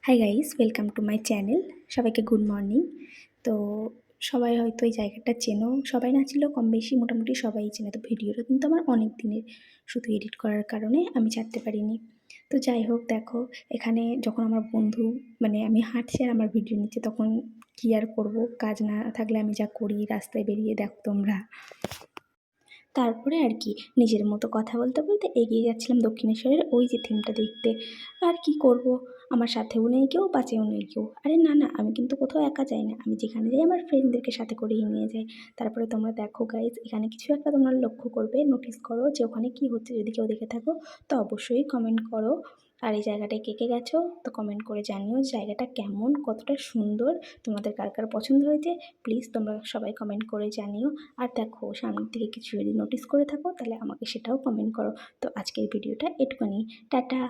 Hi guys, welcome to my channel. সবাইকে good morning. তো সবাই হয়তো এই জায়গাটা চেনো, সবাই না ছিল কম বেশি মোটামুটি সবাই চেনে। তো ভিডিওটা কিন্তু আমার অনেক দিনের, শুধু এডিট করার কারণে আমি ছাড়তে পারিনি। তো যাই হোক, দেখো এখানে যখন আমার বন্ধু আমি হাঁটছি আর আমার ভিডিও নিচ্ছে, তখন কী আর করবো, কাজ না থাকলে আমি যা করি রাস্তায় বেরিয়ে দেখো তোমরা। তারপরে আর কি নিজের মতো কথা বলতে বলতে এগিয়ে যাচ্ছিলাম দক্ষিণেশ্বরের ওই যে থিমটা দেখতে। আর কি করব, আমার সাথেও নেই কেউ, পাশেও নেই কেউ। আরে না না, আমি কিন্তু কোথাও একা যাই না, আমি যেখানে যাই আমার ফ্রেন্ডদেরকে সাথে করেই নিয়ে যাই। তারপরে তোমরা দেখো গাইজ, এখানে কিছু একটা তোমরা লক্ষ্য করবে, নোটিস করো যে ওখানে কি হচ্ছে। যদি কেউ দেখে থাকো তো অবশ্যই কমেন্ট করো। আর এই জায়গাটায় কে কে গেছো তো কমেন্ট করে জানিও জায়গাটা কেমন, কতটা সুন্দর, তোমাদের কার কার পছন্দ হয়েছে প্লিজ তোমরা সবাই কমেন্ট করে জানিও। আর দেখো সামনের দিকে কিছু যদি নোটিস করে থাকো তাহলে আমাকে সেটাও কমেন্ট করো। তো আজকের ভিডিওটা এটুকুনি, টাটা।